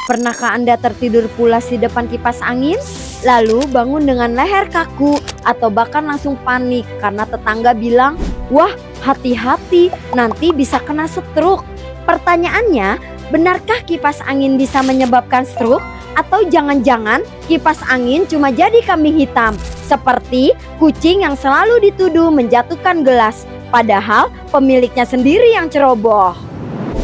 Pernahkah Anda tertidur pulas di depan kipas angin? Lalu bangun dengan leher kaku atau bahkan langsung panik karena tetangga bilang, "Wah, hati-hati, nanti bisa kena stroke." Pertanyaannya, benarkah kipas angin bisa menyebabkan stroke? Atau jangan-jangan kipas angin cuma jadi kambing hitam, seperti kucing yang selalu dituduh menjatuhkan gelas, padahal pemiliknya sendiri yang ceroboh.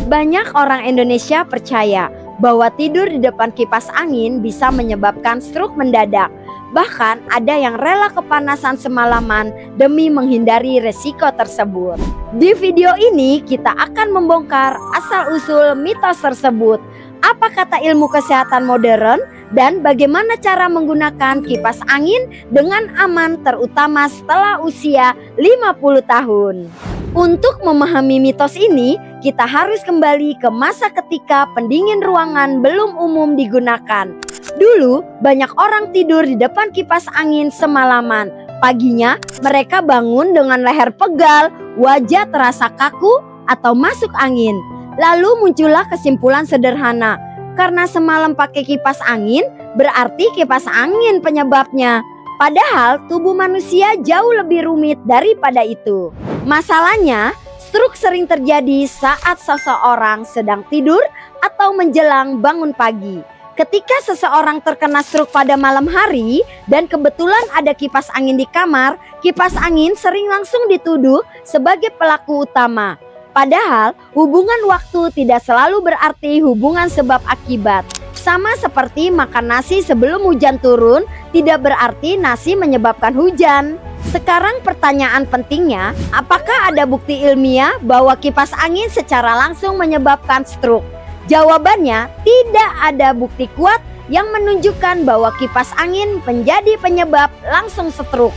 Banyak orang Indonesia percaya bahwa tidur di depan kipas angin bisa menyebabkan stroke mendadak. Bahkan ada yang rela kepanasan semalaman demi menghindari resiko tersebut. Di video ini kita akan membongkar asal-usul mitos tersebut. Apa kata ilmu kesehatan modern dan bagaimana cara menggunakan kipas angin dengan aman, terutama setelah usia 50 tahun. Untuk memahami mitos ini, kita harus kembali ke masa ketika pendingin ruangan belum umum digunakan. Dulu, banyak orang tidur di depan kipas angin semalaman. Paginya, mereka bangun dengan leher pegal, wajah terasa kaku atau masuk angin. Lalu muncullah kesimpulan sederhana, karena semalam pakai kipas angin, berarti kipas angin penyebabnya. Padahal tubuh manusia jauh lebih rumit daripada itu. Masalahnya, stroke sering terjadi saat seseorang sedang tidur atau menjelang bangun pagi. Ketika seseorang terkena stroke pada malam hari dan kebetulan ada kipas angin di kamar, kipas angin sering langsung dituduh sebagai pelaku utama. Padahal hubungan waktu tidak selalu berarti hubungan sebab akibat. Sama seperti makan nasi sebelum hujan turun tidak berarti nasi menyebabkan hujan. Sekarang pertanyaan pentingnya, apakah ada bukti ilmiah bahwa kipas angin secara langsung menyebabkan stroke? Jawabannya, tidak ada bukti kuat yang menunjukkan bahwa kipas angin menjadi penyebab langsung stroke.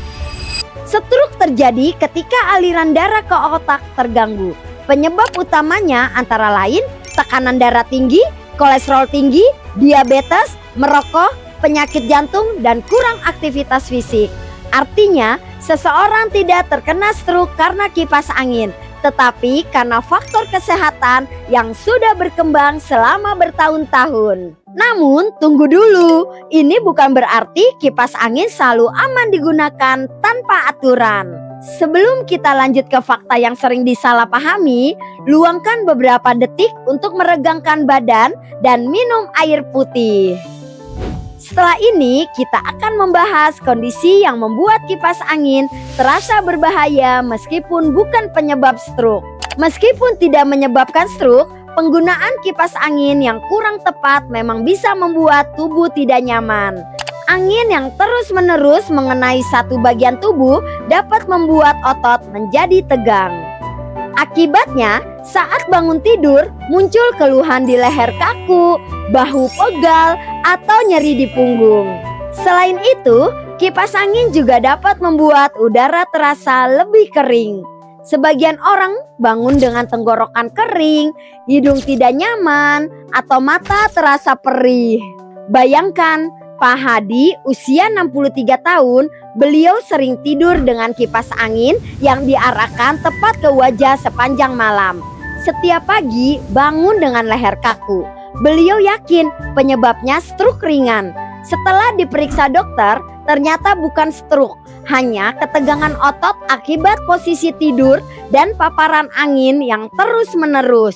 Stroke terjadi ketika aliran darah ke otak terganggu. Penyebab utamanya antara lain tekanan darah tinggi, kolesterol tinggi, diabetes, merokok, penyakit jantung, dan kurang aktivitas fisik. Artinya, seseorang tidak terkena stroke karena kipas angin, tetapi karena faktor kesehatan yang sudah berkembang selama bertahun-tahun. Namun, tunggu dulu, ini bukan berarti kipas angin selalu aman digunakan tanpa aturan. Sebelum kita lanjut ke fakta yang sering disalahpahami, luangkan beberapa detik untuk meregangkan badan dan minum air putih. Setelah ini, kita akan membahas kondisi yang membuat kipas angin terasa berbahaya meskipun bukan penyebab stroke. Meskipun tidak menyebabkan stroke, penggunaan kipas angin yang kurang tepat memang bisa membuat tubuh tidak nyaman. Angin yang terus-menerus mengenai satu bagian tubuh dapat membuat otot menjadi tegang. Akibatnya, saat bangun tidur, muncul keluhan di leher kaku, bahu pegal, atau nyeri di punggung. Selain itu, kipas angin juga dapat membuat udara terasa lebih kering. Sebagian orang bangun dengan tenggorokan kering, hidung tidak nyaman, atau mata terasa perih. Bayangkan, Pak Hadi usia 63 tahun, beliau sering tidur dengan kipas angin yang diarahkan tepat ke wajah sepanjang malam. Setiap pagi bangun dengan leher kaku. Beliau yakin penyebabnya stroke ringan. Setelah diperiksa dokter, ternyata bukan stroke, hanya ketegangan otot akibat posisi tidur dan paparan angin yang terus-menerus.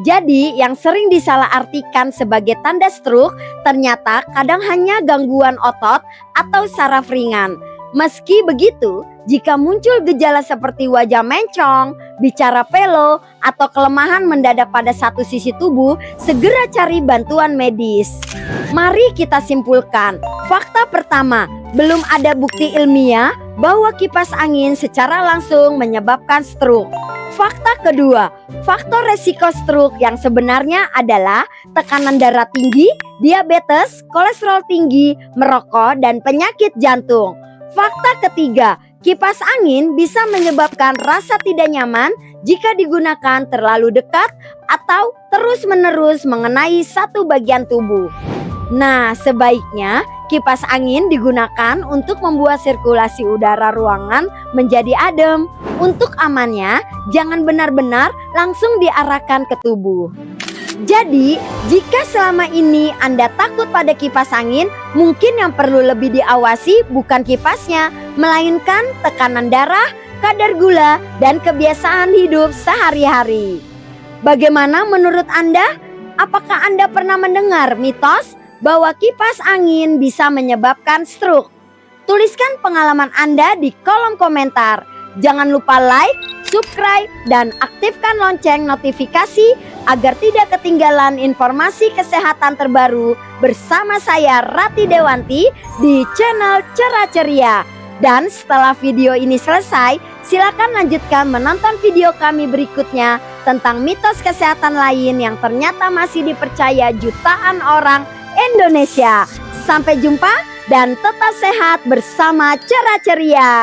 Jadi yang sering disalahartikan sebagai tanda stroke ternyata kadang hanya gangguan otot atau saraf ringan. Meski begitu, jika muncul gejala seperti wajah mencong, bicara pelo, atau kelemahan mendadak pada satu sisi tubuh, segera cari bantuan medis. Mari kita simpulkan. Fakta pertama, belum ada bukti ilmiah bahwa kipas angin secara langsung menyebabkan stroke. Fakta kedua, faktor resiko stroke yang sebenarnya adalah tekanan darah tinggi, diabetes, kolesterol tinggi, merokok, dan penyakit jantung. Fakta ketiga, kipas angin bisa menyebabkan rasa tidak nyaman jika digunakan terlalu dekat atau terus-menerus mengenai satu bagian tubuh. Nah, sebaiknya kipas angin digunakan untuk membuat sirkulasi udara ruangan menjadi adem. Untuk amannya, jangan benar-benar langsung diarahkan ke tubuh. Jadi, jika selama ini Anda takut pada kipas angin, mungkin yang perlu lebih diawasi bukan kipasnya, melainkan tekanan darah, kadar gula, dan kebiasaan hidup sehari-hari. Bagaimana menurut Anda? Apakah Anda pernah mendengar mitos bahwa kipas angin bisa menyebabkan stroke? Tuliskan pengalaman Anda di kolom komentar. Jangan lupa like, subscribe, dan aktifkan lonceng notifikasi agar tidak ketinggalan informasi kesehatan terbaru bersama saya Rati Dewanti di channel Cerah Ceria. Dan setelah video ini selesai, silakan lanjutkan menonton video kami berikutnya tentang mitos kesehatan lain yang ternyata masih dipercaya jutaan orang Indonesia. Sampai jumpa dan tetap sehat bersama Cerah Ceria.